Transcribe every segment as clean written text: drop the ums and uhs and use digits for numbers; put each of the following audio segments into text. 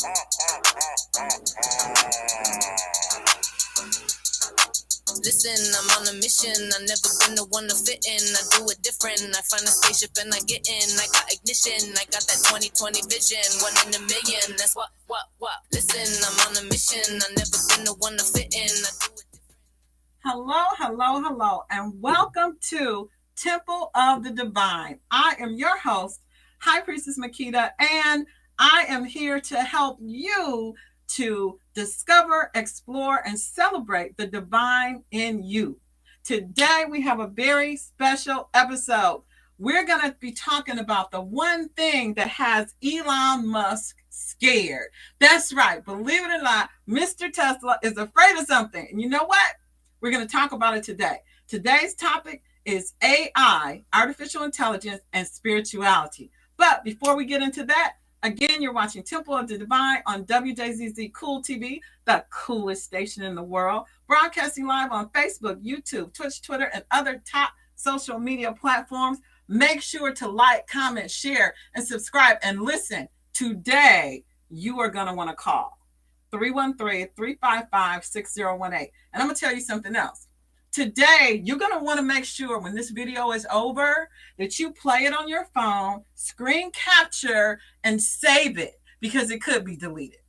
Listen, I'm on a mission. I never been the one to fit in. I do it different. I find a spaceship and I get in. I got ignition. I got that 2020 vision. 1 in a million. That's what. Listen, I'm on a mission. I never been the one to fit in. I do it different. Hello, and welcome to Temple of the Divine. I am your host, High Priestess Makita, and I am here to help you to discover, explore, and celebrate the divine in you. Today, we have a very special episode. We're going to be talking about the one thing that has Elon Musk scared. That's right. Believe it or not, Mr. Tesla is afraid of something. And you know what? We're going to talk about it today. Today's topic is AI, artificial intelligence, and spirituality. But before we get into that, again, you're watching Temple of the Divine on Wjzz Cool Tv, the coolest station in the world, broadcasting live on Facebook, YouTube, Twitch, Twitter, and other top social media platforms. Make sure to like, comment, share, and subscribe. And listen, today you are going to want to call 313-355-6018. And I'm going to tell you something else. Today, you're going to want to make sure when this video is over that you play it on your phone, screen capture, and save it because it could be deleted.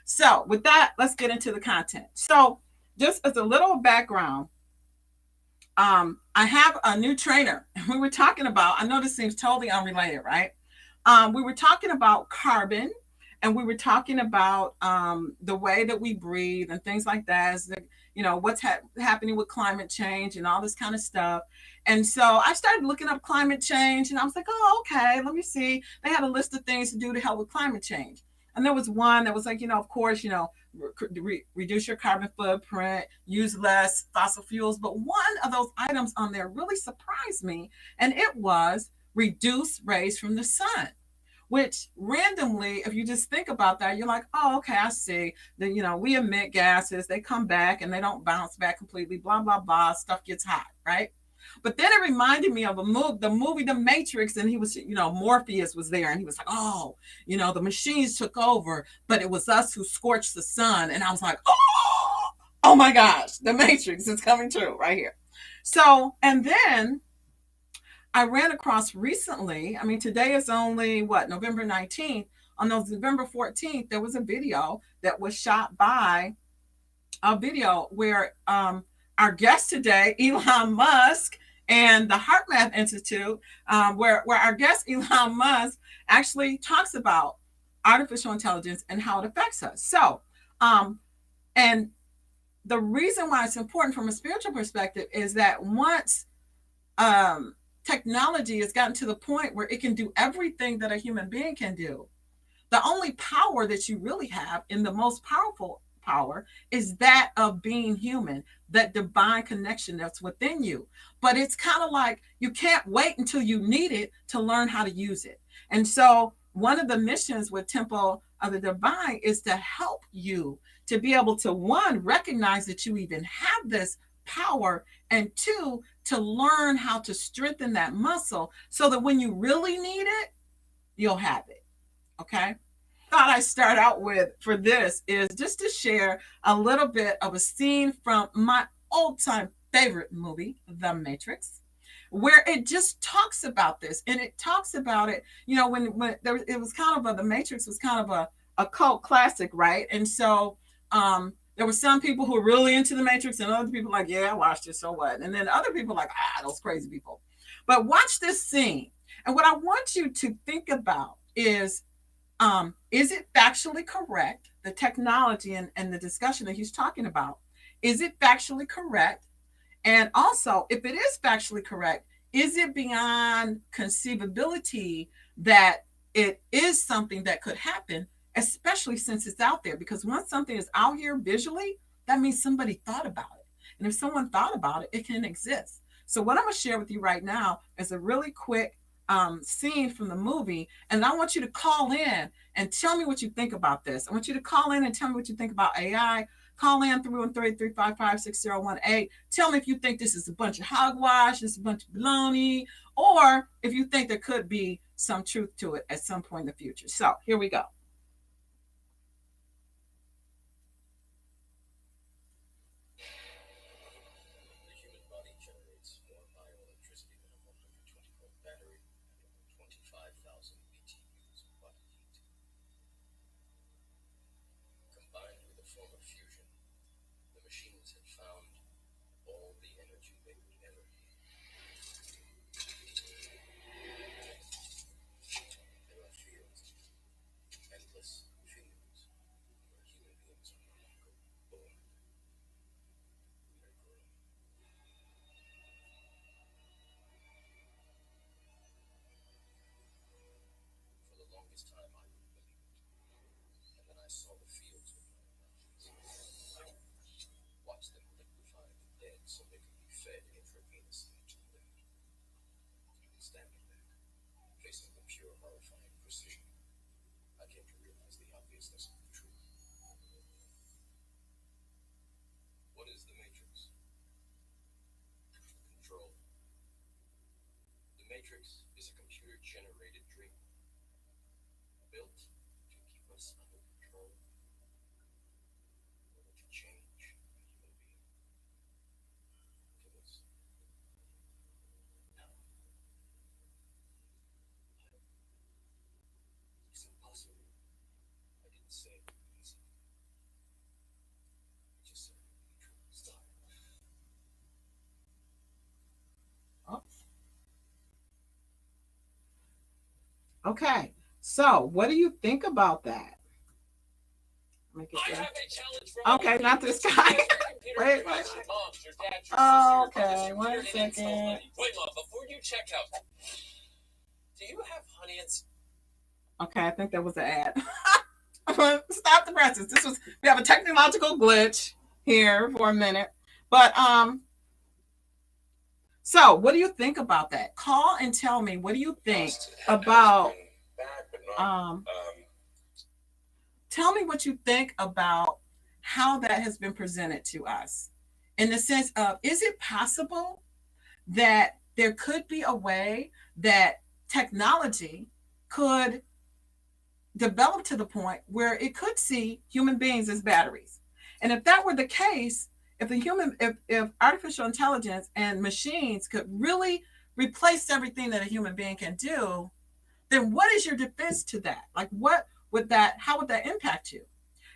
So with that, let's get into the content. So just as a little background, I have a new trainer. We were talking about, I know this seems totally unrelated, right? We were talking about carbon. And we were talking about the way that we breathe and things like that. What's happening with climate change and all this kind of stuff. And so I started looking up climate change, and I was like, oh, okay, let me see. They had a list of things to do to help with climate change. And there was one that was like, of course, reduce your carbon footprint, use less fossil fuels. But one of those items on there really surprised me, and it was reduce rays from the sun. Which randomly, if you just think about that, you're like, oh, okay, I see. Then, we emit gases, they come back and they don't bounce back completely, blah, blah, blah, stuff gets hot, right? But then it reminded me of the movie, The Matrix, and he was, Morpheus was there and he was like, oh, the machines took over, but it was us who scorched the sun. And I was like, oh my gosh, The Matrix is coming true right here. So, and then I ran across recently, today is only November 19th. On November 14th, there was a video that was shot by a video where our guest today, Elon Musk, and the HeartMath Institute, where our guest, Elon Musk, actually talks about artificial intelligence and how it affects us. So, and the reason why it's important from a spiritual perspective is that once technology has gotten to the point where it can do everything that a human being can do, the only power that you really have, and the most powerful power, is that of being human, that divine connection that's within you. But it's kind of like you can't wait until you need it to learn how to use it. And so one of the missions with Temple of the Divine is to help you to be able to, one, recognize that you even have this power, and two, to learn how to strengthen that muscle so that when you really need it, you'll have it. Okay. Thought I start out with for this is just to share a little bit of a scene from my old time favorite movie, The Matrix, where it just talks about this. And it talks about it, when there, it was kind of The Matrix was kind of a cult classic, right? And so, there were some people who were really into The Matrix, and other people like, yeah, I watched it, so what? And then other people like, those crazy people. But watch this scene. And what I want you to think about is it factually correct? The technology and the discussion that he's talking about, is it factually correct? And also, if it is factually correct, is it beyond conceivability that it is something that could happen, especially since it's out there? Because once something is out here visually, that means somebody thought about it. And if someone thought about it, it can exist. So what I'm going to share with you right now is a really quick scene from the movie. And I want you to call in and tell me what you think about this. I want you to call in and tell me what you think about AI. Call in 313-355-6018. Tell me if you think this is a bunch of hogwash, this is a bunch of baloney, or if you think there could be some truth to it at some point in the future. So here we go. Matrix is a computer-generated dream built to keep us under control in order to change a human being to this. No. It's impossible. I didn't say it would be easy. I just said it would be true. Stop. Okay, so what do you think about that? Okay, not this guy. Wait. Okay, 1 second. Wait, Mom, before you check out, do you have honey and... Okay, I think that was an ad. Stop the presses. We have a technological glitch here for a minute. But so what do you think about that? Call and tell me, what do you think about tell me what you think about how that has been presented to us, in the sense of, is it possible that there could be a way that technology could develop to the point where it could see human beings as batteries? And if that were the case, if artificial intelligence and machines could really replace everything that a human being can do, then what is your defense to that? Like, how would that impact you?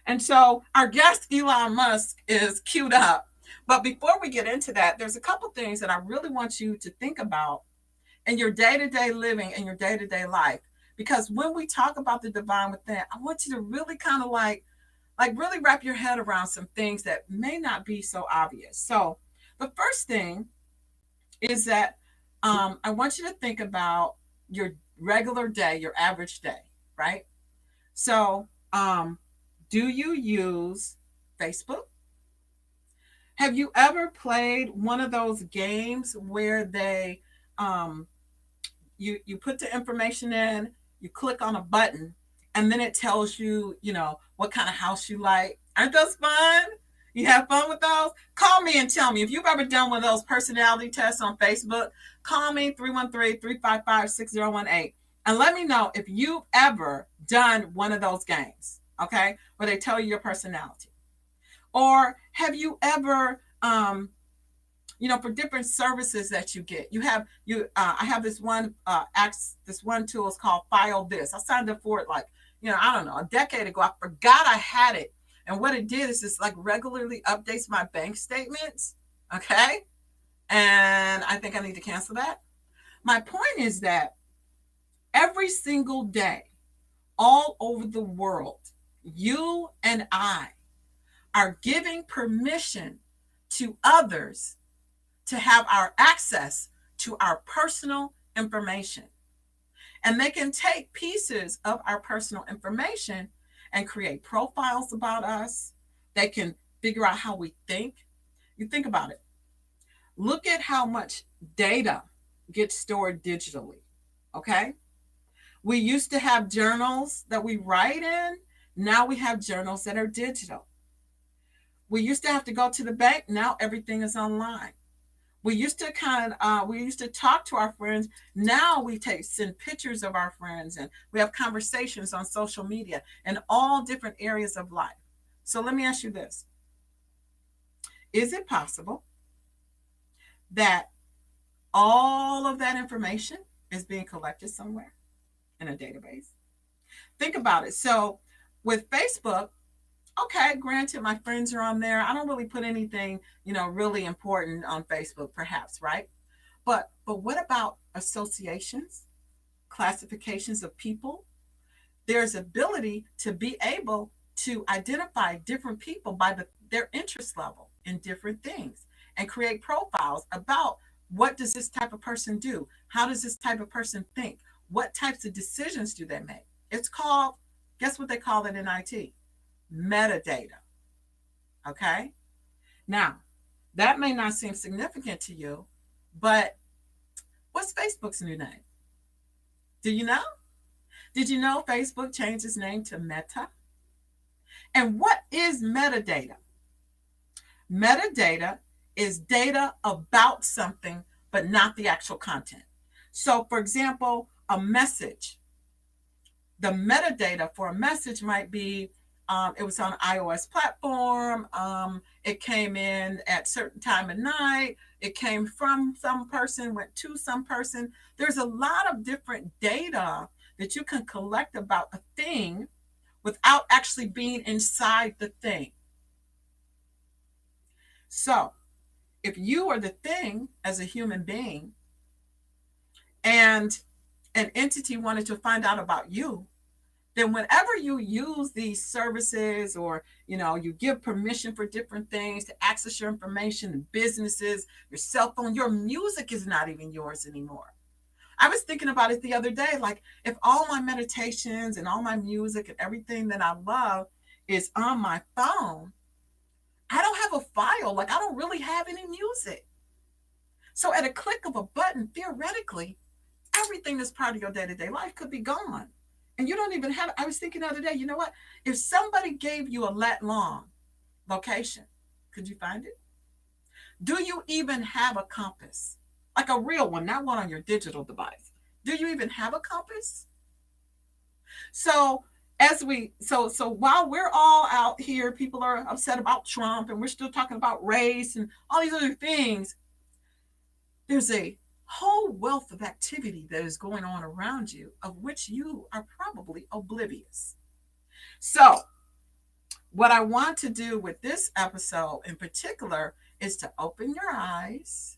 And so our guest Elon Musk is queued up. But before we get into that, there's a couple things that I really want you to think about in your day-to-day living, in your day-to-day life. Because when we talk about the divine within, I want you to really kind of like really wrap your head around some things that may not be so obvious. So the first thing is that I want you to think about your regular day, your average day, right? So do you use Facebook? Have you ever played one of those games where they you put the information in, you click on a button, and then it tells you, what kind of house you like? Aren't those fun? You have fun with those? Call me and tell me if you've ever done one of those personality tests on Facebook. Call me 313-355-6018 and let me know if you've ever done one of those games, okay, where they tell you your personality. Or have you ever for different services that you get, I have this one tool is called File This. I signed up for it I don't know, a decade ago. I forgot I had it. And what it did is just regularly updates my bank statements. Okay. And I think I need to cancel that. My point is that every single day, all over the world, you and I are giving permission to others to have our access to our personal information. And they can take pieces of our personal information and create profiles about us. They can figure out how we think. You think about it. Look at how much data gets stored digitally, okay? We used to have journals that we write in. Now we have journals that are digital. We used to have to go to the bank. Now everything is online. We used to talk to our friends. Now we send pictures of our friends, and we have conversations on social media in all different areas of life. So let me ask you this. Is it possible that all of that information is being collected somewhere in a database? Think about it. So with Facebook, okay, granted, my friends are on there. I don't really put anything, really important on Facebook, perhaps, right? But what about associations, classifications of people? There's ability to be able to identify different people by their interest level in different things and create profiles about what does this type of person do? How does this type of person think? What types of decisions do they make? It's called, guess what they call it in IT? Metadata. Okay? Now, that may not seem significant to you, but what's Facebook's new name? Do you know? Did you know Facebook changed its name to Meta? And what is metadata? Metadata is data about something, but not the actual content. So, for example, a message, the metadata for a message might be it was on an iOS platform. It came in at certain time of night. It came from some person, went to some person. There's a lot of different data that you can collect about a thing without actually being inside the thing. So, if you are the thing as a human being and an entity wanted to find out about you, then whenever you use these services or you give permission for different things to access your information, businesses, your cell phone, your music is not even yours anymore. I was thinking about it the other day, like if all my meditations and all my music and everything that I love is on my phone, I don't have a file. Like I don't really have any music. So at a click of a button, theoretically, everything that's part of your day-to-day life could be gone. And you don't even have, I was thinking the other day, you know what? If somebody gave you a lat long location, could you find it? Do you even have a compass? Like a real one, not one on your digital device. Do you even have a compass? So so while we're all out here, people are upset about Trump and we're still talking about race and all these other things, there's a whole wealth of activity that is going on around you of which you are probably oblivious. So, what I want to do with this episode in particular is to open your eyes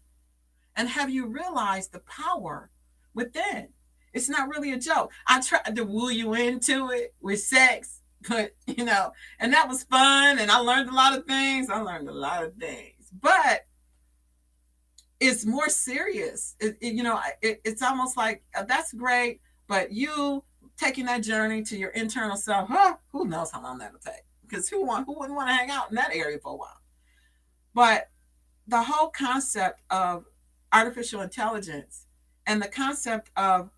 and have you realize the power within. It's not really a joke. I tried to woo you into it with sex, but and that was fun and I learned a lot of things. But it's more serious. It's almost like that's great, but you taking that journey to your internal self, who knows how long that'll take? Because who wouldn't want to hang out in that area for a while? But the whole concept of artificial intelligence and the concept of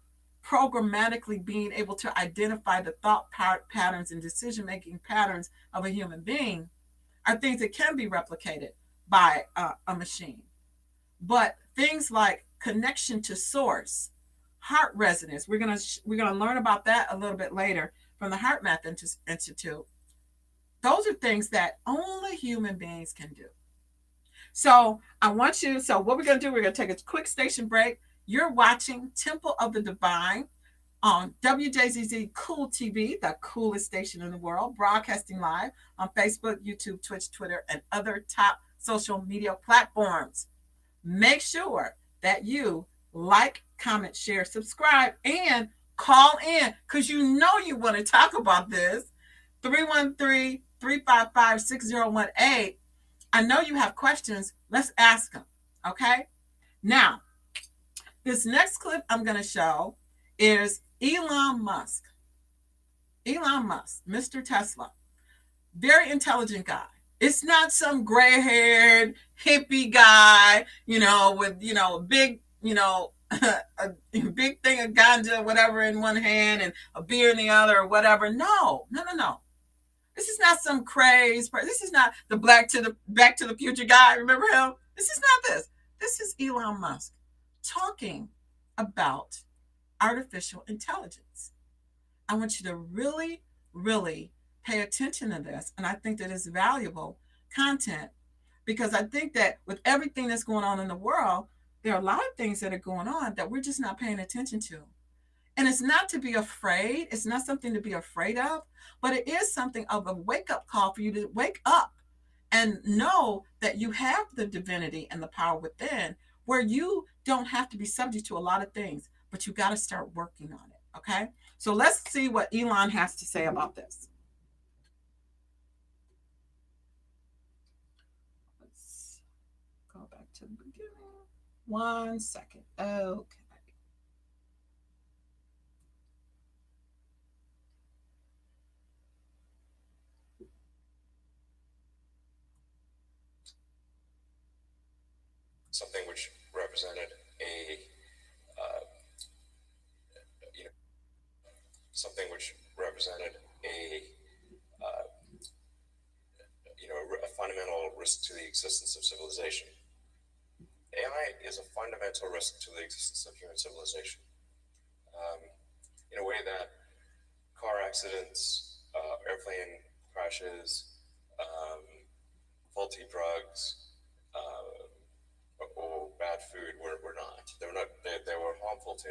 programmatically being able to identify the thought patterns and decision making patterns of a human being are things that can be replicated by a machine. But things like connection to source, heart resonance, we're gonna learn about that a little bit later from the Heart Math Institute. Those are things that only human beings can do. So what we're gonna do, we're gonna take a quick station break. You're watching Temple of the Divine on Wjzz Cool TV, the coolest station in the world, broadcasting live on Facebook, YouTube, Twitch, Twitter, and other top social media platforms. Make sure that you like, comment, share, subscribe, and call in because you want to talk about this. 313-355-6018. I know you have questions. Let's ask them. Okay? Now, this next clip I'm going to show is Elon Musk. Elon Musk, Mr. Tesla. Very intelligent guy. It's not some gray-haired hippie guy, with, a big, a big thing of ganja, whatever, in one hand and a beer in the other or whatever. No. This is not some craze. This is not the Back to the Future guy. Remember him? This is not this. This is Elon Musk talking about artificial intelligence. I want you to really, really pay attention to this. And I think that it's valuable content because I think that with everything that's going on in the world, there are a lot of things that are going on that we're just not paying attention to. And it's not to be afraid. It's not something to be afraid of, but it is something of a wake-up call for you to wake up and know that you have the divinity and the power within where you don't have to be subject to a lot of things, but you got to start working on it. Okay? So let's see what Elon has to say about this. Let's go back to the beginning. 1 second. Okay. Something which represented something which represented a fundamental risk to the existence of civilization. AI AI is a fundamental risk to the existence of human civilization, um, in a way that car accidents, airplane crashes, um, faulty drugs, or bad food were not. They were not. They were harmful to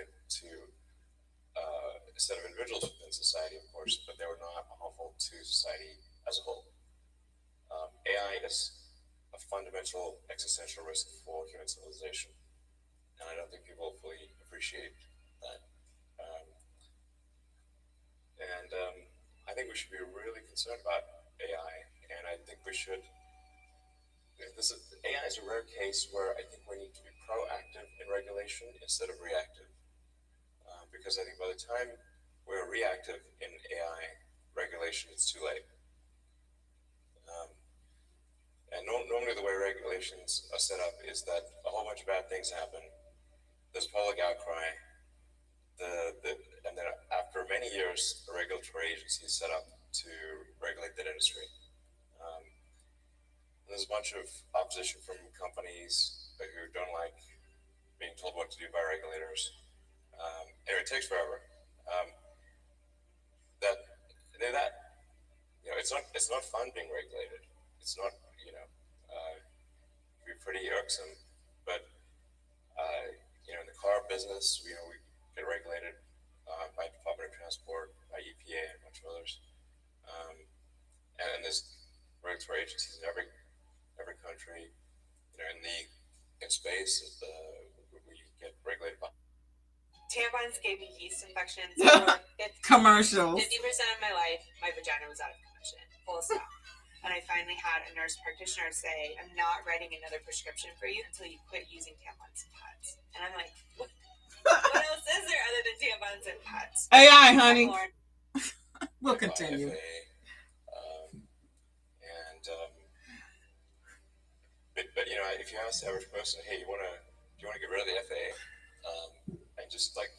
a set of individuals within society, of course, but they were not harmful to society as a whole. AI is a fundamental existential risk for human civilization, and I don't think people fully appreciate that. Um, and I think we should be really concerned about AI, and I think we should. AI is a rare case where I think we need to be proactive in regulation instead of reactive, because I think by the time we're reactive in AI regulation, it's too late. Um, and normally the way regulations are set up is that a whole bunch of bad things happen. There's public outcry. And then after many years, a regulatory agency is set up to regulate that industry. Um, there's a bunch of opposition from companies who don't like being told what to do by regulators. And it takes forever. Um, that that it's not fun being regulated. It's not it can be pretty irksome. But in the car business, we get regulated by Department of Transport, by EPA, and a bunch of others. Um, and there's regulatory agencies in every country. In space, we get regulated by. Tampons gave me yeast infections for Commercials. 50% of my life. My vagina was out of commission, full stop. And I finally had a nurse practitioner say, "I'm not writing another prescription for you until you quit using tampons and pads." And I'm like, what else is there other than tampons and pads? AI, honey. We'll continue. But if you ask the average person, hey, do you want to get rid of the FAA, and just like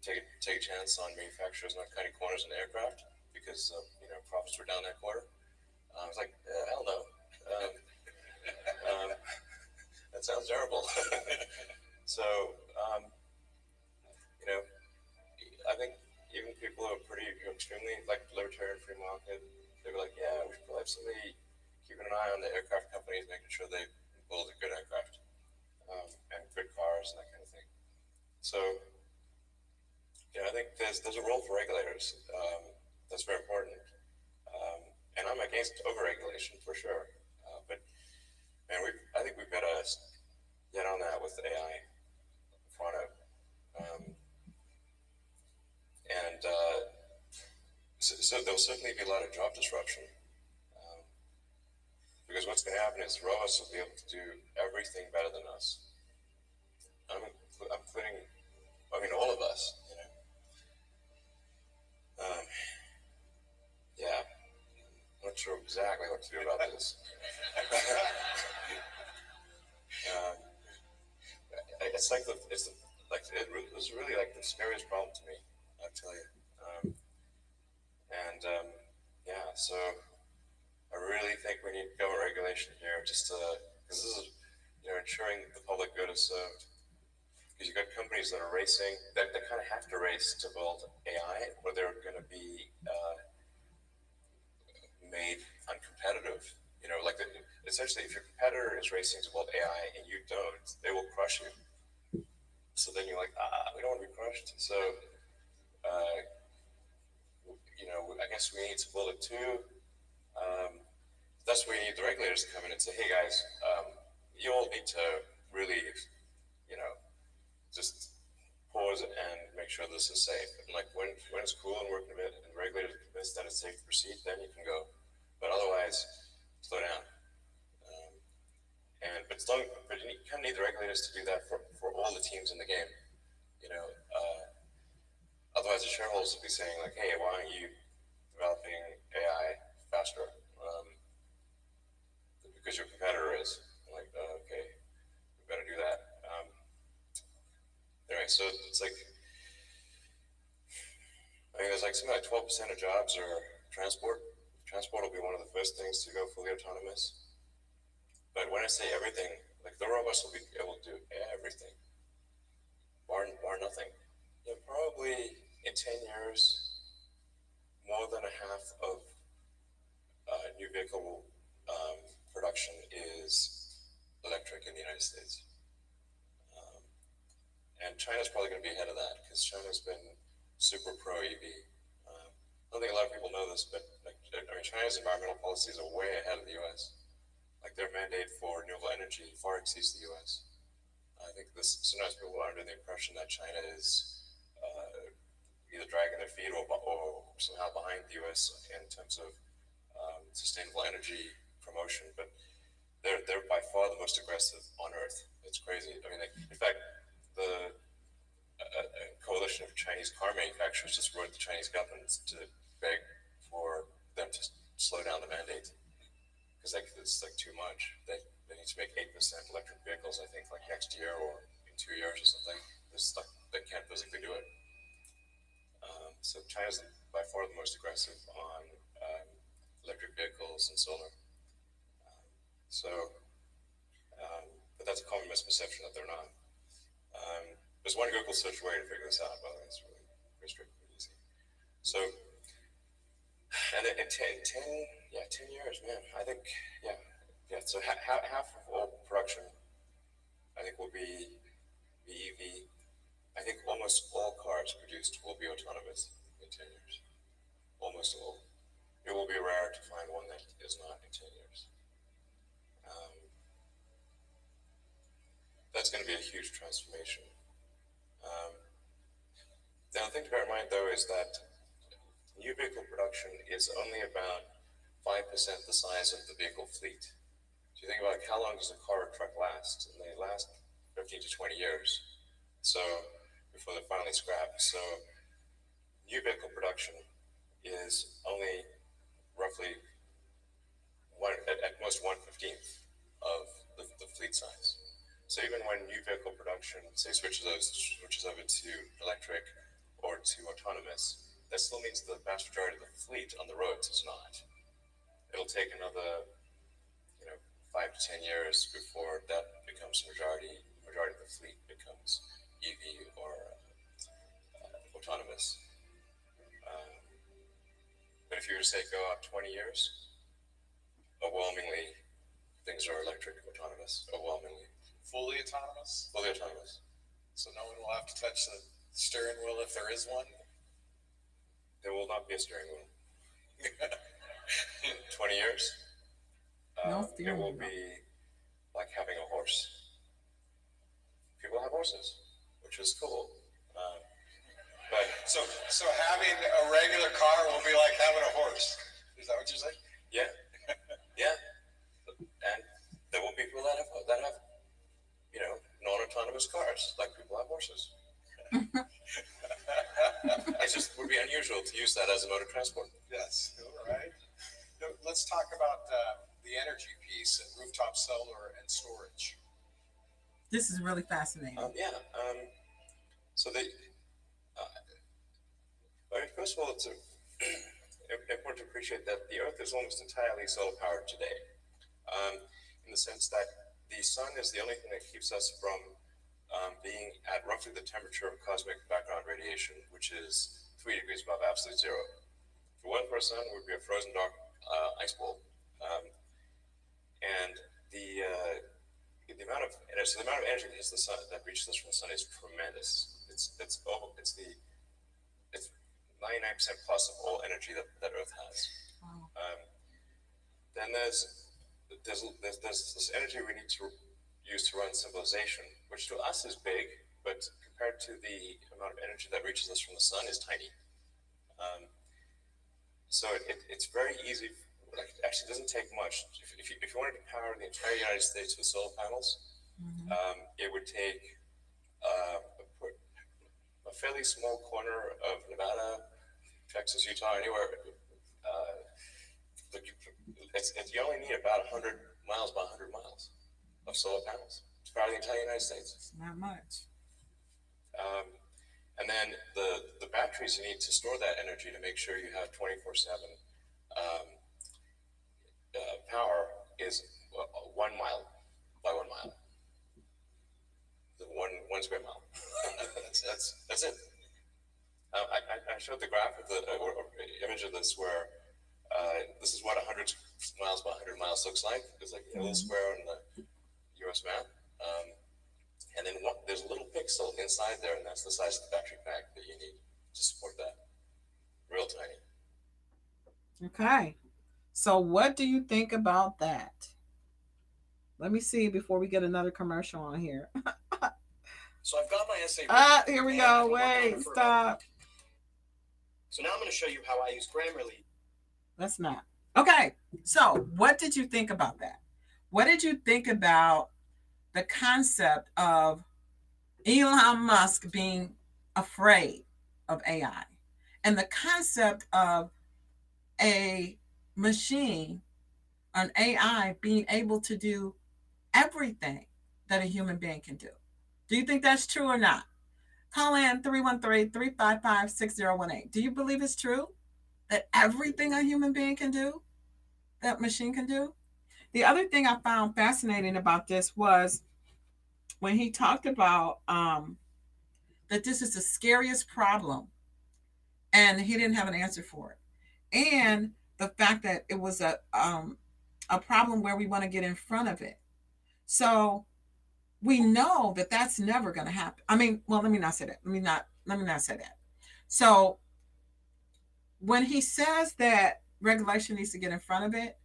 take a chance on manufacturers not cutting corners in the aircraft because profits were down that quarter? I was like, hell no. That sounds terrible. So I think even people who are pretty extremely like libertarian free market, they were like, yeah, we should probably have somebody keeping an eye on the aircraft companies, making sure they build a good aircraft and good cars and that kind of thing. So I think there's a role for regulators. That's very important. And I'm against overregulation for sure. But man, I think we've got to get on that with AI front up. So there'll certainly be a lot of job disruption. Because what's going to happen is robots will be able to do everything better than us. I'm including, all of us. Yeah, I'm not sure exactly what to do about this. It was really like the scariest problem to me, I'll tell you. So I really think we need government regulation here, just because this is, ensuring that the public good is served. Because you've got companies that are racing, that kind of have to race to build AI, or they're going to be made uncompetitive. Essentially, if your competitor is racing to build AI and you don't, they will crush you. So then you're like, we don't want to be crushed. So, I guess we need to build it too. That's where you need the regulators to come in and say, hey guys, you all need to really, just pause and make sure this is safe. And like when it's cool and working a bit and the regulators are convinced that it's safe to proceed, then you can go. But otherwise, slow down. But you kind of need the regulators to do that for all the teams in the game. Otherwise the shareholders will be saying like, hey, why aren't you developing AI faster? Because your competitor is. I'm like, okay, we better do that. Anyway, so it's like, there's like something like 12% of jobs are transport. Transport will be one of the first things to go fully autonomous. But when I say everything, Like the robots will be able to do everything, bar nothing. Yeah, probably in 10 years, more than a half of new vehicle production is electric in the United States. And China's probably going to be ahead of that because China's been super pro EV. I don't think a lot of people know this, but China's environmental policies are way ahead of the U.S. Like their mandate for renewable energy far exceeds the U.S. I think sometimes people are under the impression that China is either dragging their feet or somehow behind the U.S. in terms of sustainable energy promotion, but they're by far the most aggressive on Earth. It's crazy. I mean, in fact, the coalition of Chinese car manufacturers just wrote the Chinese government to beg for them to slow down the mandate because it's like too much. They need to make 8% electric vehicles, I think, like next year or in 2 years or something. They can't physically do it. So China's by far the most aggressive on electric vehicles and solar. But that's a common misperception that they're not. There's one Google search way to figure this out, by the way. It's really very straightforward and easy. So, and in 10 years, man, I think, yeah. So half of all production, I think, will be EV. I think almost all cars produced will be autonomous in 10 years. Almost all. It will be rare to find one that is not in 10 years. That's going to be a huge transformation. The other thing to bear in mind, though, is that new vehicle production is only about 5% the size of the vehicle fleet. So you think about how long does a car or truck last? And they last 15 to 20 years. So before they're finally scrapped. So new vehicle production is only roughly at most 1/15 of the fleet size. So even when new vehicle production, say, switches over to electric or to autonomous, that still means the vast majority of the fleet on the roads is not. It'll take another, 5 to 10 years before that becomes majority of the fleet becomes EV or autonomous. But if you were to say go up 20 years, overwhelmingly things are electric, autonomous, overwhelmingly. Fully autonomous? Fully autonomous. So no one will have to touch the steering wheel if there is one? There will not be a steering wheel. 20 years, No steering it will wheel. be like having a horse. People have horses, which is cool. But So having a regular car will be like having a horse. Is that what you're saying? yeah, and there will be people that have non-autonomous cars, like people have horses. It just would be unusual to use that as a mode of transport. Yes. All right. Let's talk about the energy piece and rooftop solar and storage. This is really fascinating. So first of all, it's important to appreciate that the Earth is almost entirely solar powered today, in the sense that the sun is the only thing that keeps us from being at roughly the temperature of cosmic background radiation, which is 3 degrees above absolute zero. If it weren't for a sun, it would be a frozen dark ice ball. And the amount of energy that hits the sun, that reaches us from the sun, is tremendous. It's 99% plus of all energy that Earth has. Wow. Then there's this energy we need to use to run civilization, which to us is big, but compared to the amount of energy that reaches us from the sun is tiny. So it's very easy. Like, it actually doesn't take much. If you wanted to power the entire United States with solar panels, it would take a fairly small corner of Nevada, Texas, Utah, anywhere. You only need about 100 miles by 100 miles of solar panels to power the entire United States. It's not much. And then the batteries you need to store that energy to make sure you have 24/7 power is 1 mile by 1 mile. one square mile. that's it. I showed the graph of the image of this where this is what 100 miles by 100 miles looks like. There's like a little square on the U.S. map, and then there's a little pixel inside there, and that's the size of the battery pack that you need to support that. Real tiny. Okay. So what do you think about that? Let me see before we get another commercial on here. So I've got my essay. Here we go. Wait, stop. So now I'm going to show you how I use Grammarly. Let's not. Okay. So what did you think about that? What did you think about the concept of Elon Musk being afraid of AI and the concept of a machine, an AI, being able to do everything that a human being can do? Do you think that's true or not? Call in 313-355-6018. Do you believe it's true that everything a human being can do, that machine can do? The other thing I found fascinating about this was when he talked about that this is the scariest problem, and he didn't have an answer for it. And the fact that it was a problem where we want to get in front of it. So we know that that's never going to happen. I mean, well, let me not say that. Let me not say that. So when he says that regulation needs to get in front of it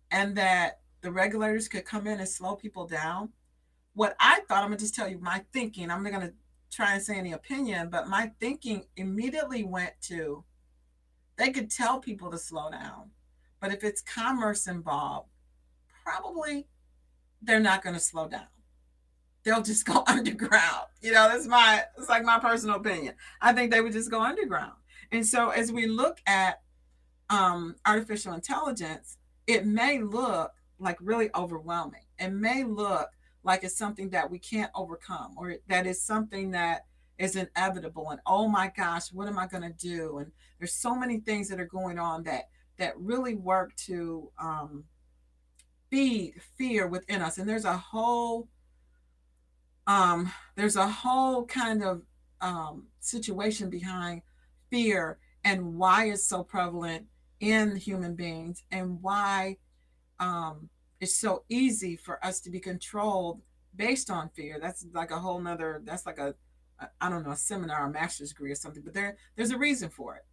and that the regulators could come in and slow people down, what I thought, I'm going to just tell you my thinking. I'm not going to try and say any opinion, but my thinking immediately went to, they could tell people to slow down, but if it's commerce involved, probably they're not going to slow down. They'll just go underground. It's like my personal opinion. I think they would just go underground. And so as we look at artificial intelligence, it may look like really overwhelming. It may look like it's something that we can't overcome, or that is something that is inevitable. And oh my gosh, what am I going to do? And there's so many things that are going on that really work to feed fear within us. And there's a whole kind of situation behind fear and why it's so prevalent in human beings, and why it's so easy for us to be controlled based on fear. That's like a whole nother, that's like a seminar, a master's degree or something, but there's a reason for it.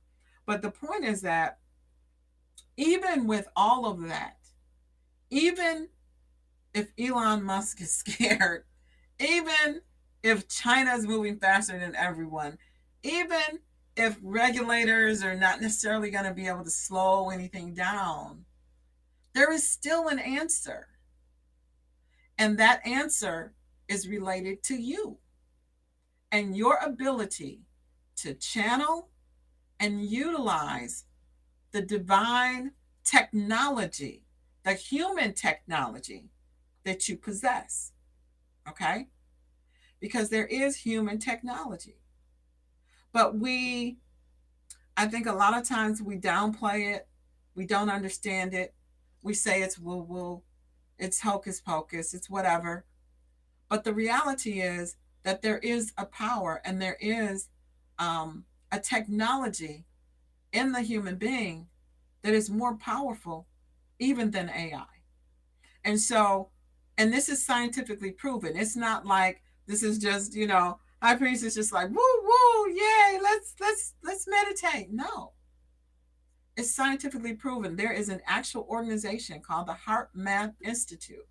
But the point is that even with all of that, even if Elon Musk is scared, even if China is moving faster than everyone, even if regulators are not necessarily going to be able to slow anything down, there is still an answer. And that answer is related to you and your ability to channel and utilize the divine technology, the human technology that you possess. Okay? Because there is human technology. But I think a lot of times we downplay it. We don't understand it. We say it's woo-woo. It's hocus pocus. It's whatever. But the reality is that there is a power and there is a technology in the human being that is more powerful even than AI. And so, and this is scientifically proven. It's not like this is just, High Priest is just like, woo, woo, yay, let's meditate. No. It's scientifically proven. There is an actual organization called the Heart Math Institute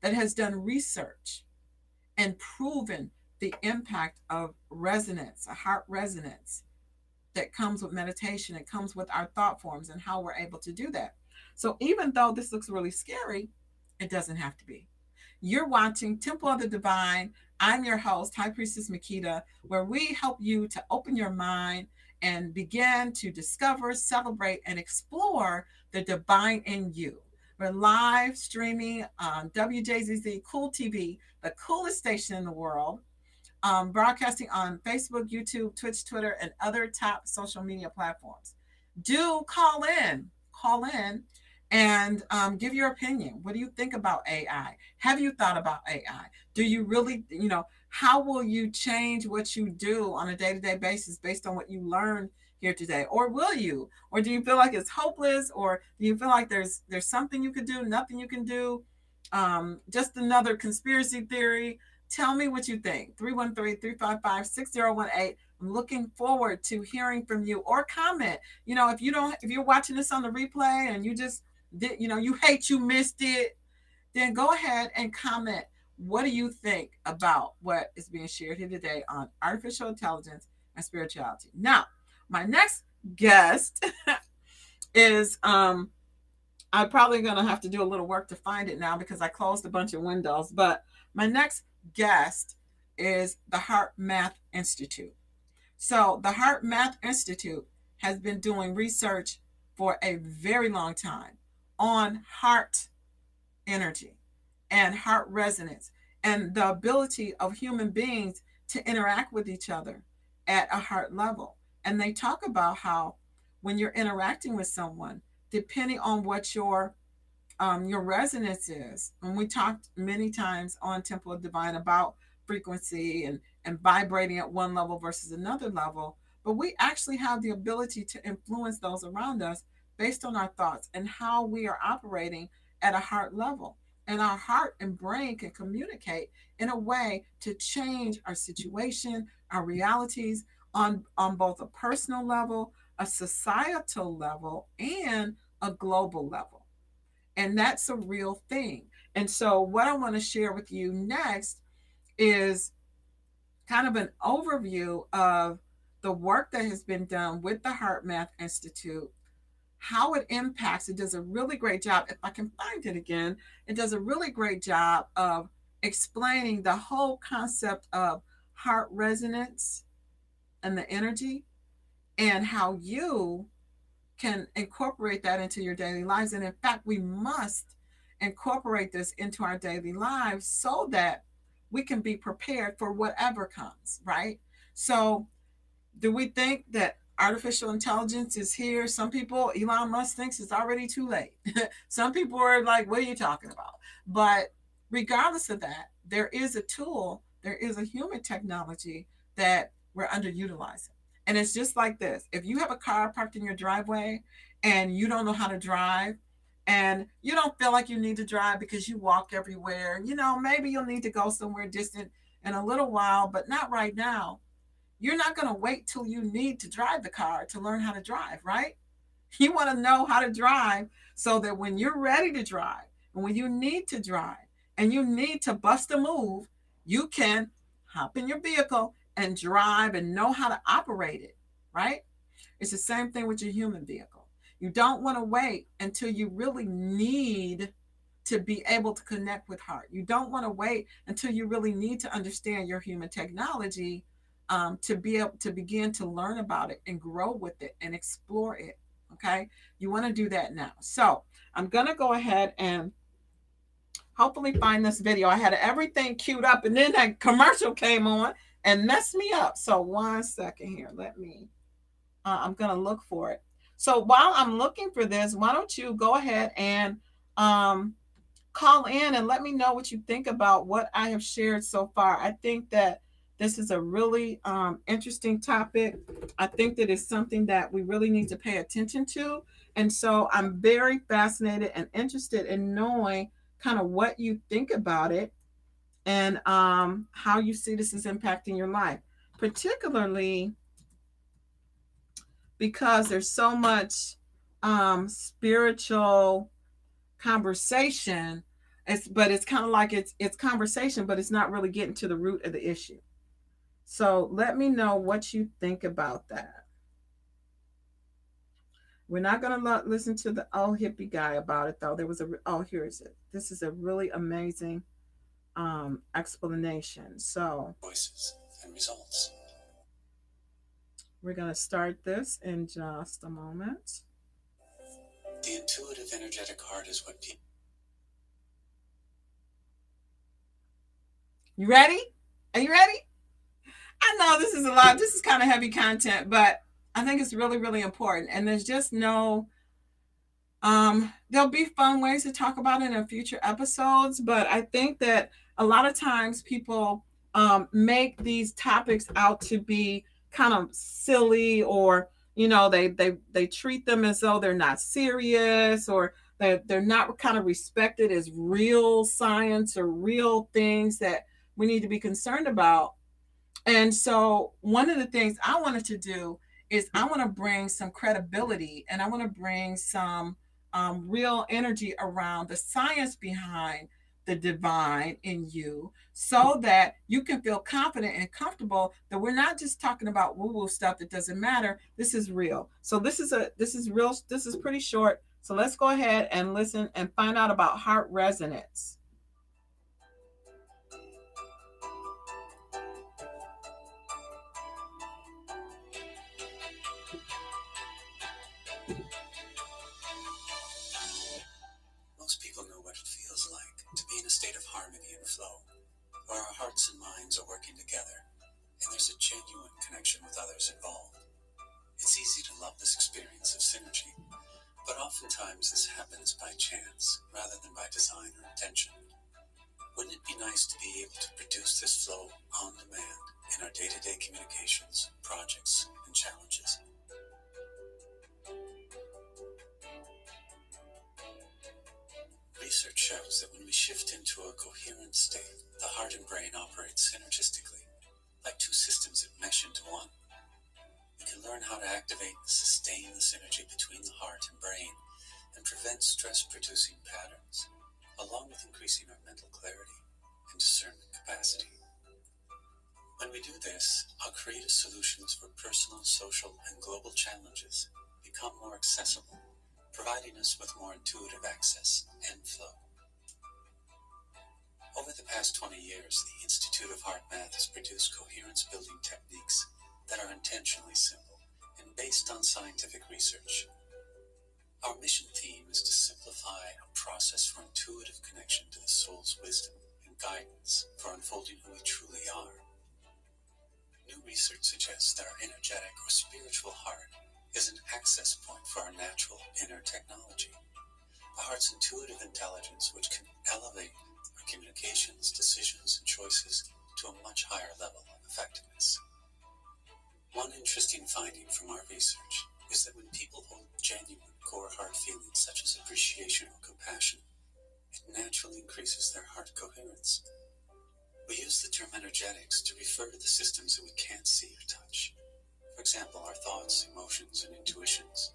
that has done research and proven the impact of resonance, a heart resonance that comes with meditation. It comes with our thought forms and how we're able to do that. So even though this looks really scary, it doesn't have to be. You're watching Temple of the Divine. I'm your host, High Priestess Makita, where we help you to open your mind and begin to discover, celebrate, and explore the divine in you. We're live streaming on Wjzz Cool Tv, the coolest station in the world, broadcasting on Facebook, YouTube, Twitch, Twitter, and other top social media platforms. Do call in and give your opinion. What do you think about AI? Have you thought about AI? Do you really, How will you change what you do on a day-to-day basis based on what you learned here today? Or will you? Or do you feel like it's hopeless? Or do you feel like there's something you can do, nothing you can do? Just another conspiracy theory? Tell me what you think. 313-355-6018. I'm looking forward to hearing from you, or comment. If you're watching this on the replay and you just did, you hate you missed it, then go ahead and comment. What do you think about what is being shared here today on artificial intelligence and spirituality? Now, my next guest is I'm probably going to have to do a little work to find it now because I closed a bunch of windows. But my next guest is the Heart Math Institute. So the Heart Math Institute has been doing research for a very long time on heart energy and heart resonance and the ability of human beings to interact with each other at a heart level. And they talk about how when you're interacting with someone, depending on what your resonance is, and we talked many times on Temple of Divine about frequency and vibrating at one level versus another level, but we actually have the ability to influence those around us based on our thoughts and how we are operating at a heart level. And our heart and brain can communicate in a way to change our situation, our realities on both a personal level, a societal level, and a global level. And that's a real thing. And so what I want to share with you next is kind of an overview of the work that has been done with the Heart Math Institute, how it impacts. It does a really great job. If I can find it again, it does a really great job of explaining the whole concept of heart resonance and the energy, and how you can incorporate that into your daily lives. And in fact, we must incorporate this into our daily lives so that we can be prepared for whatever comes, right? So do we think that artificial intelligence is here? Some people, Elon Musk thinks it's already too late. Some people are like, what are you talking about? But regardless of that, there is a tool, there is a human technology that we're underutilizing. And it's just like this. If you have a car parked in your driveway and you don't know how to drive, and you don't feel like you need to drive because you walk everywhere, maybe you'll need to go somewhere distant in a little while, but not right now. You're not going to wait till you need to drive the car to learn how to drive, right? You want to know how to drive so that when you're ready to drive and when you need to drive and you need to bust a move, you can hop in your vehicle and drive and know how to operate it, right? It's the same thing with your human vehicle. You don't want to wait until you really need to be able to connect with heart. You don't want to wait until you really need to understand your human technology to be able to begin to learn about it and grow with it and explore it. Okay. You want to do that now. So I'm going to go ahead and hopefully find this video. I had everything queued up and then that commercial came on and messed me up. So 1 second here. I'm going to look for it. So while I'm looking for this, why don't you go ahead and call in and let me know what you think about what I have shared so far. I think that this is a really interesting topic. I think that it's something that we really need to pay attention to. And so I'm very fascinated and interested in knowing kind of what you think about it and how you see this is impacting your life, particularly because there's so much spiritual conversation. It's kind of like it's conversation, but it's not really getting to the root of the issue. So let me know what you think about that. We're not going to listen to the old hippie guy about it, though. Here is it. This is a really amazing explanation. So choices and results. We're going to start this in just a moment. The intuitive energetic heart is what people... You ready? Are you ready? I know this is a lot. This is kind of heavy content, but I think it's really, really important. And there's just no, there'll be fun ways to talk about it in future episodes. But I think that a lot of times people make these topics out to be kind of silly, or they treat them as though they're not serious, or they're not kind of respected as real science or real things that we need to be concerned about. And so one of the things I wanted to do is I want to bring some credibility, and I want to bring some real energy around the science behind the divine in you, so that you can feel confident and comfortable that we're not just talking about woo-woo stuff that doesn't matter. This is real. So this is real. This is pretty short. So let's go ahead and listen and find out about heart resonance. Most people know what it feels like to be in a state of harmony and flow, where our hearts and minds are working together, and there's a genuine connection with others involved. It's easy to love this experience of synergy, but oftentimes this happens by chance rather than by design or intention. Wouldn't it be nice to be able to produce this flow on demand in our day-to-day communications, projects, and challenges? Research shows that when we shift into a coherent state, the heart and brain operate synergistically, like two systems that mesh into one. We can learn how to activate and sustain the synergy between the heart and brain and prevent stress-producing patterns, along with increasing our mental clarity and discernment capacity. When we do this, our creative solutions for personal, social, and global challenges become more accessible, providing us with more intuitive access and flow. Over the past 20 years, the Institute of Heart Math has produced coherence-building techniques that are intentionally simple and based on scientific research. Our mission theme is to simplify a process for intuitive connection to the soul's wisdom and guidance for unfolding who we truly are. New research suggests that our energetic or spiritual heart is an access point for our natural inner technology, the heart's intuitive intelligence, which can elevate our communications, decisions, and choices to a much higher level of effectiveness. One interesting finding from our research is that when people hold genuine core heart feelings such as appreciation or compassion, it naturally increases their heart coherence. We use the term energetics to refer to the systems that we can't see or touch. For example, our thoughts, emotions, and intuitions.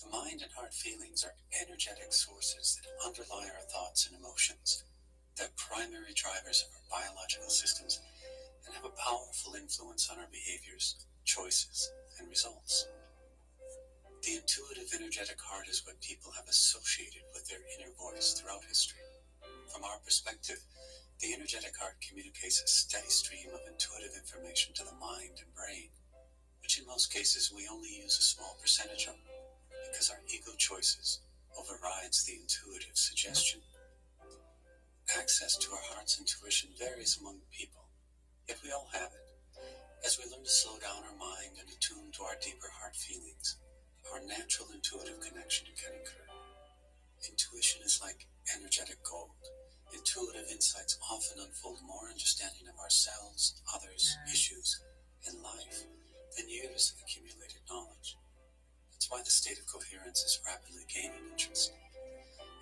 The mind and heart feelings are energetic sources that underlie our thoughts and emotions. They're primary drivers of our biological systems and have a powerful influence on our behaviors, choices, and results. The intuitive energetic heart is what people have associated with their inner voice throughout history. From our perspective, the energetic heart communicates a steady stream of intuitive information to the mind and brain, which in most cases we only use a small percentage of, because our ego choices overrides the intuitive suggestion. Access to our heart's intuition varies among people, yet we all have it. As we learn to slow down our mind and attune to our deeper heart feelings, our natural intuitive connection can occur. Intuition is like energetic gold. Intuitive insights often unfold more understanding of ourselves, others, issues, and life than years of accumulated knowledge. That's why the state of coherence is rapidly gaining interest.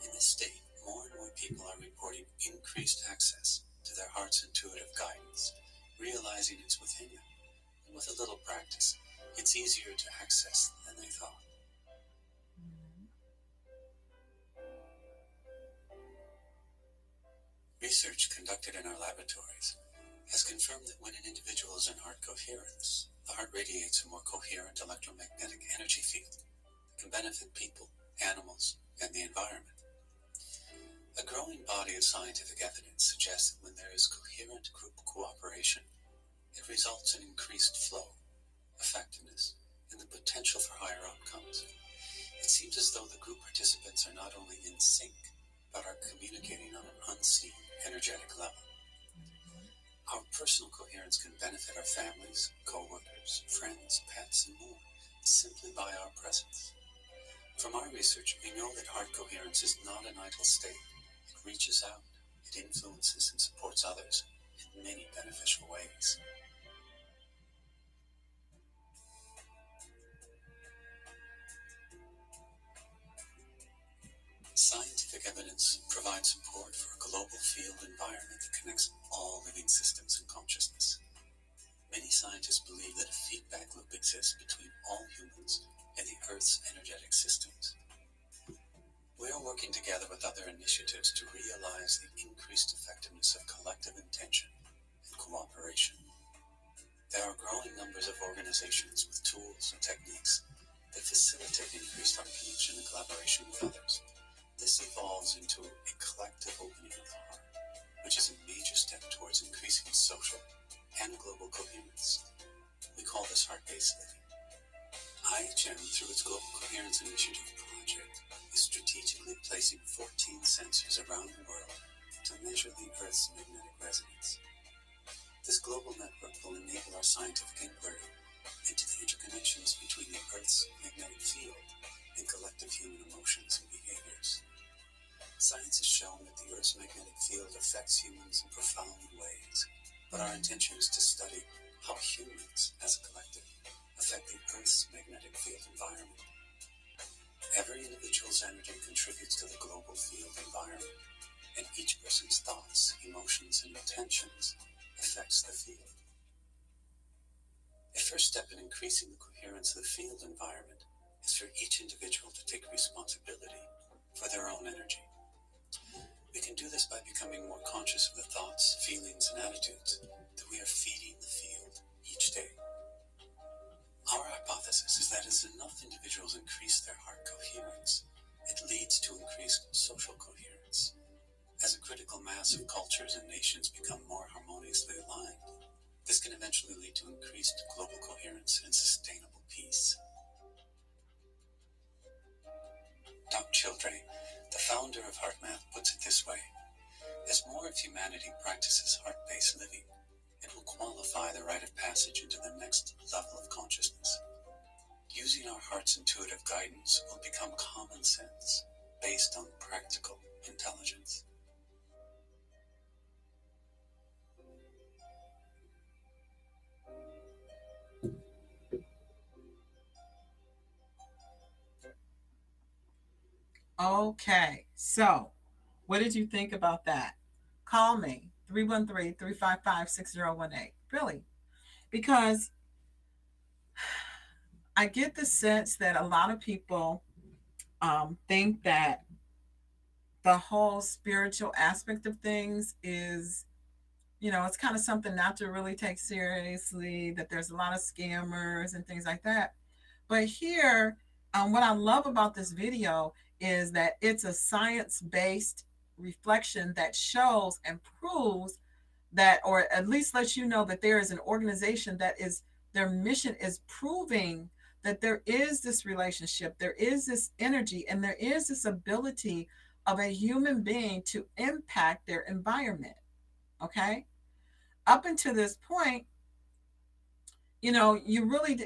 In this state, more and more people are reporting increased access to their heart's intuitive guidance, realizing it's within them. And with a little practice, it's easier to access than they thought. Research conducted in our laboratories has confirmed that when an individual is in heart coherence, the heart radiates a more coherent electromagnetic energy field that can benefit people, animals, and the environment. A growing body of scientific evidence suggests that when there is coherent group cooperation, it results in increased flow, effectiveness, and the potential for higher outcomes. It seems as though the group participants are not only in sync, but are communicating on an unseen energetic level. Our personal coherence can benefit our families, co-workers, friends, pets, and more, simply by our presence. From our research, we know that heart coherence is not an idle state. It reaches out, it influences and supports others in many beneficial ways. Scientific evidence provides support for a global field environment that connects all living systems and consciousness. Many scientists believe that a feedback loop exists between all humans and the Earth's energetic systems. We are working together with other initiatives to realize the increased effectiveness of collective intention and cooperation. There are growing numbers of organizations with tools and techniques that facilitate increased art connection and collaboration with others. This evolves into a collective opening of the heart, which is a major step towards increasing social and global coherence. We call this heart-based living. IHM, through its Global Coherence Initiative project, is strategically placing 14 sensors around the world to measure the Earth's magnetic resonance. This global network will enable our scientific inquiry into the interconnections between the Earth's magnetic field and collective human emotions and behaviors. Science has shown that the Earth's magnetic field affects humans in profound ways, but our intention is to study how humans, as a collective, affect the Earth's magnetic field environment. Every individual's energy contributes to the global field environment, and each person's thoughts, emotions, and intentions affects the field. A first step in increasing the coherence of the field environment is for each individual to take responsibility for their own energy. We can do this by becoming more conscious of the thoughts, feelings, and attitudes that we are feeding the field each day. Our hypothesis is that as enough individuals increase their heart coherence, it leads to increased social coherence. As a critical mass of cultures and nations become more harmoniously aligned, this can eventually lead to increased global coherence and sustainable peace. Doc Childre, the founder of HeartMath, puts it this way: as more of humanity practices heart-based living, it will qualify the rite of passage into the next level of consciousness. Using our heart's intuitive guidance will become common sense based on practical intelligence. Okay, so what did you think about that? Call me, 313-355-6018. Really, because I get the sense that a lot of people think that the whole spiritual aspect of things is, it's kind of something not to really take seriously, that there's a lot of scammers and things like that. But here, what I love about this video is that it's a science-based reflection that shows and proves that, or at least lets you know that there is an organization that is, their mission is proving that there is this relationship, there is this energy, and there is this ability of a human being to impact their environment. Okay? Up until this point, you really,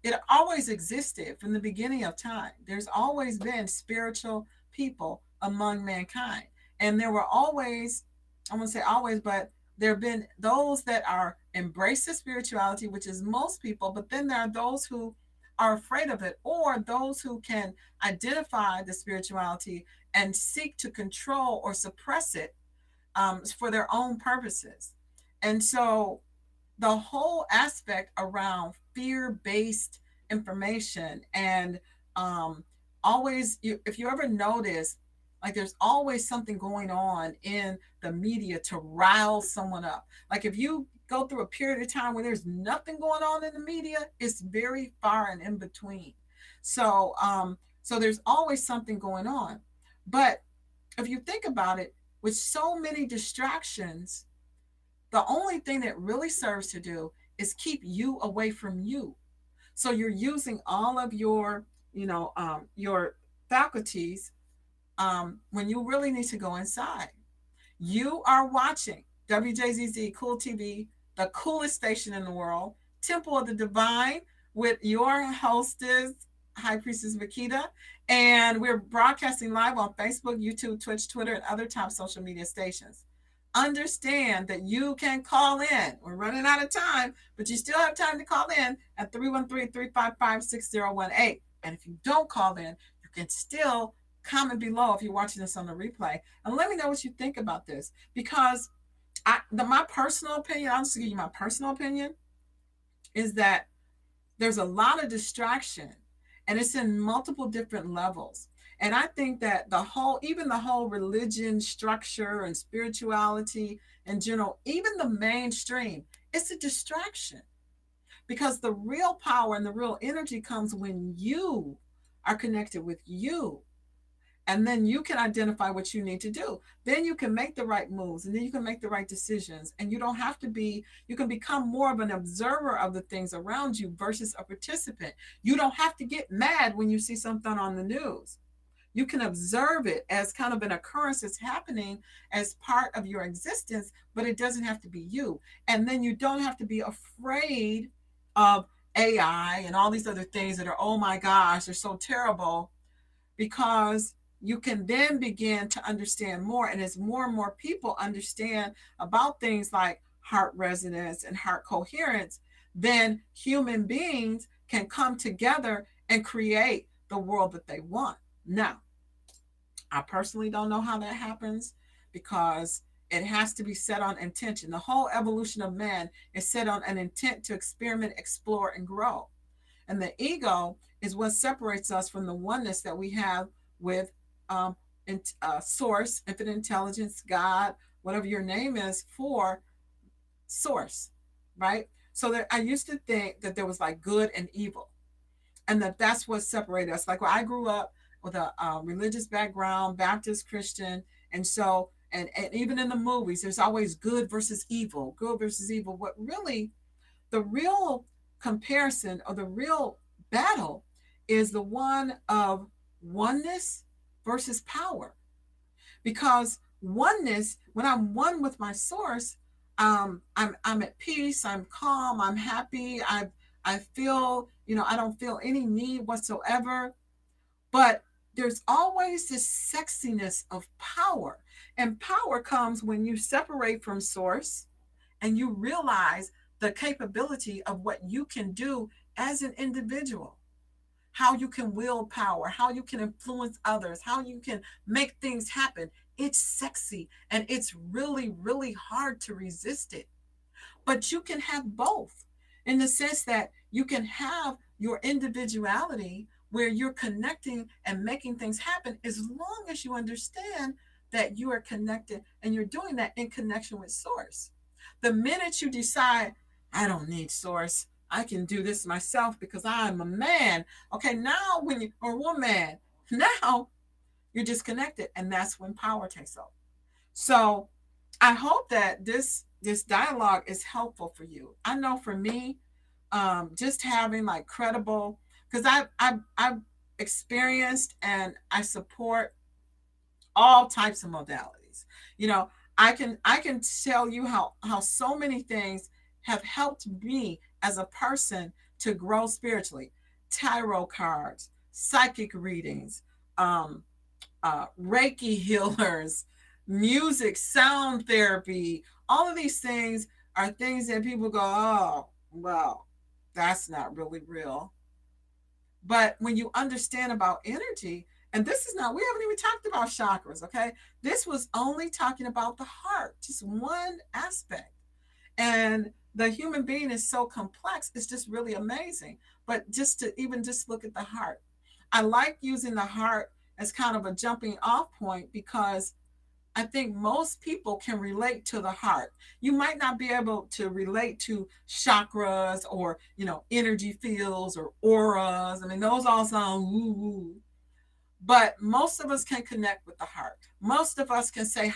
it always existed from the beginning of time. There's always been spiritual people among mankind. And there were always, I won't say always, but there have been those that are embrace the spirituality, which is most people, but then there are those who are afraid of it, or those who can identify the spirituality and seek to control or suppress it for their own purposes. And so the whole aspect around fear-based information and always, if you ever notice, like there's always something going on in the media to rile someone up. Like if you go through a period of time where there's nothing going on in the media, it's very far and in between. So there's always something going on. But if you think about it, with so many distractions, the only thing that really serves to do is keep you away from you. So you're using all of your, your faculties when you really need to go inside. You are watching Wjzz Cool TV, the coolest station in the world, Temple of the Divine, with your hostess, High Priestess Vakita. And we're broadcasting live on Facebook, YouTube, Twitch, Twitter, and other top social media stations. understand that you can call in. We're running out of time, but you still have time to call in at 313-355-6018. And if you don't call in, you can still comment below if you're watching this on the replay. And let me know what you think about this. Because my personal opinion, I'll just give you my personal opinion, is that there's a lot of distraction, and it's in multiple different levels. And I think that even the whole religion structure and spirituality in general, even the mainstream, it's a distraction, because the real power and the real energy comes when you are connected with you. And then you can identify what you need to do. Then you can make the right moves, and then you can make the right decisions. And you don't have to you can become more of an observer of the things around you versus a participant. You don't have to get mad when you see something on the news. You can observe it as kind of an occurrence that's happening as part of your existence, but it doesn't have to be you. And then you don't have to be afraid of AI and all these other things that are, oh my gosh, they're so terrible, because you can then begin to understand more. And as more and more people understand about things like heart resonance and heart coherence, then human beings can come together and create the world that they want. Now, I personally don't know how that happens, because it has to be set on intention. The whole evolution of man is set on an intent to experiment, explore, and grow. And the ego is what separates us from the oneness that we have with source, infinite intelligence, God, whatever your name is for source, right? So that I used to think that there was like good and evil, and that's what separated us. Like when I grew up with a religious background, Baptist Christian, and so and even in the movies, there's always good versus evil, good versus evil. What really, the real comparison or the real battle is the one of oneness versus power. Because oneness, when I'm one with my source, I'm at peace, I'm calm, I'm happy, I feel, I don't feel any need whatsoever. But there's always this sexiness of power. And power comes when you separate from source and you realize the capability of what you can do as an individual, how you can wield power, how you can influence others, how you can make things happen. It's sexy, and it's really, really hard to resist it. But you can have both, in the sense that you can have your individuality where you're connecting and making things happen, as long as you understand that you are connected and you're doing that in connection with source. The minute you decide, I don't need source, I can do this myself because I'm a man. Okay, now when you or woman, now you're disconnected, and that's when power takes over. So I hope that this dialogue is helpful for you. I know for me, just having like credible, because I've experienced and I support all types of modalities. I can tell you how so many things have helped me as a person to grow spiritually. Tarot cards, psychic readings, Reiki healers, music, sound therapy. All of these things are things that people go, oh, well, that's not really real. But when you understand about energy, and this is not, we haven't even talked about chakras, okay? This was only talking about the heart, just one aspect. And the human being is so complex, it's just really amazing. But just look at the heart. I like using the heart as kind of a jumping off point, because I think most people can relate to the heart. You might not be able to relate to chakras or, energy fields or auras. I mean, those all sound woo-woo. But most of us can connect with the heart. Most of us can say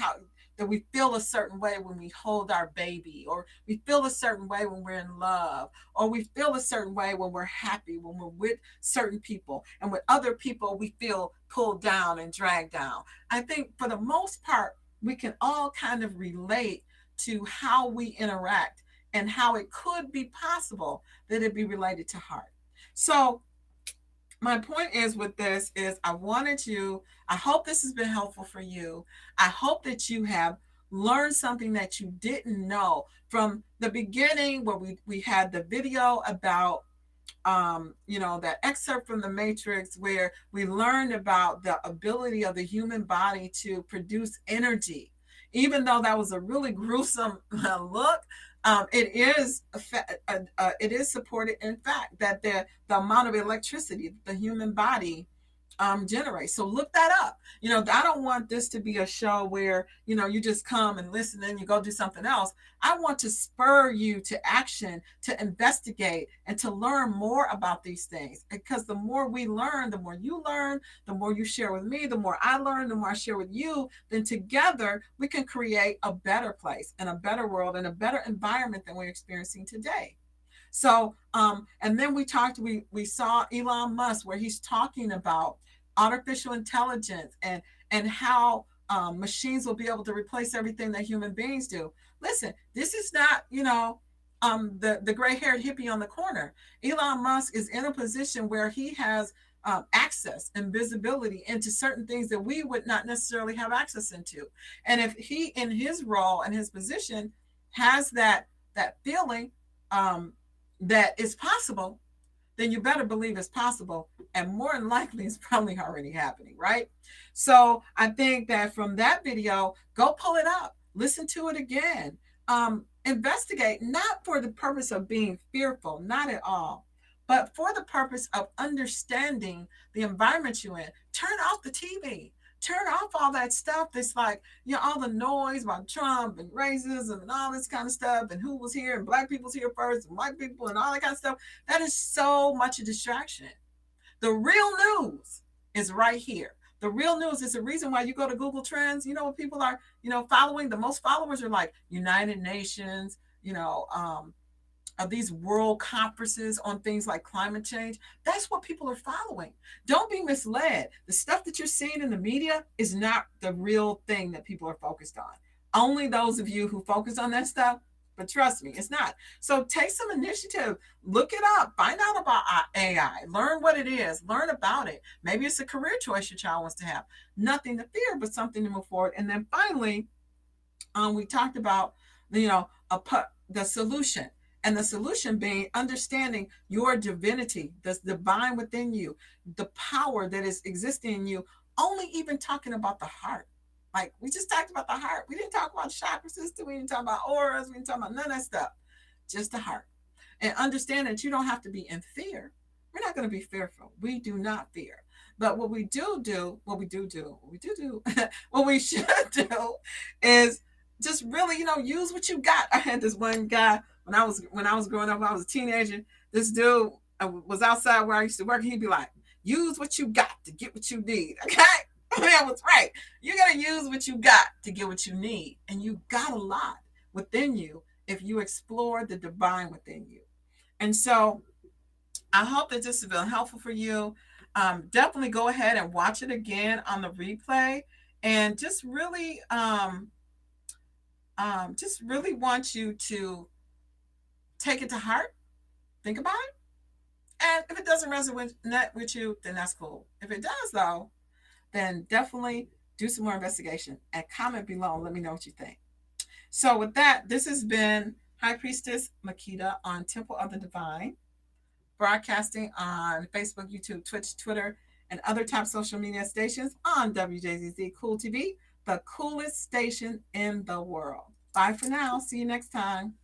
that we feel a certain way when we hold our baby, or we feel a certain way when we're in love, or we feel a certain way when we're happy, when we're with certain people, and with other people we feel pulled down and dragged down. I think for the most part, we can all kind of relate to how we interact and how it could be possible that it be related to heart. So my point is with this is I hope this has been helpful for you. I hope that you have learn something that you didn't know. From the beginning, where we had the video about that excerpt from the Matrix, where we learned about the ability of the human body to produce energy. Even though that was a really gruesome look, it is supported in fact that the amount of electricity the human body generate. So look that up. I don't want this to be a show where, you just come and listen and you go do something else. I want to spur you to action, to investigate, and to learn more about these things. Because the more we learn, the more you learn, the more you share with me, the more I learn, the more I share with you, then together we can create a better place and a better world and a better environment than we're experiencing today. So, and then we saw Elon Musk, where he's talking about artificial intelligence and how machines will be able to replace everything that human beings do. Listen, this is not, the gray-haired hippie on the corner. Elon Musk is in a position where he has access and visibility into certain things that we would not necessarily have access into. And if he, in his role and his position, has that feeling that it's possible, then you better believe it's possible. And more than likely, it's probably already happening, right? So I think that from that video, go pull it up, listen to it again, investigate, not for the purpose of being fearful, not at all, but for the purpose of understanding the environment you're in. Turn off the TV. Turn off all that stuff that's like, all the noise about Trump and racism and all this kind of stuff, and who was here, and black people's here first, and white people, and all that kind of stuff. That is so much a distraction. The real news is right here. The real news is the reason why you go to Google Trends. You know what people are, following? The most followers are like United Nations, of these world conferences on things like climate change. That's what people are following. Don't be misled. The stuff that you're seeing in the media is not the real thing that people are focused on. Only those of you who focus on that stuff, but trust me, it's not. So take some initiative, look it up, find out about AI, learn what it is, learn about it. Maybe it's a career choice your child wants to have. Nothing to fear, but something to move forward. And then finally, we talked about, the solution. And the solution being understanding your divinity, the divine within you, the power that is existing in you, only even talking about the heart. Like we just talked about the heart. We didn't talk about chakra system. We didn't talk about auras. We didn't talk about none of that stuff. Just the heart. And understand that you don't have to be in fear. We're not going to be fearful. We do not fear. But what we should do is just really, use what you got. I had this one guy when I was growing up, I was a teenager. This dude was outside where I used to work, and he'd be like, use what you got to get what you need. Okay? That was right. You got to use what you got to get what you need. And you got a lot within you if you explore the divine within you. And so I hope that this has been helpful for you. Definitely go ahead and watch it again on the replay, and just really want you to take it to heart, think about it, and if it doesn't resonate with you, then that's cool. If it does, though, then definitely do some more investigation and comment below and let me know what you think. So with that, this has been High Priestess Makita on Temple of the Divine, broadcasting on Facebook, YouTube, Twitch, Twitter, and other top social media stations on Wjzz Cool TV, the coolest station in the world. Bye for now. See you next time.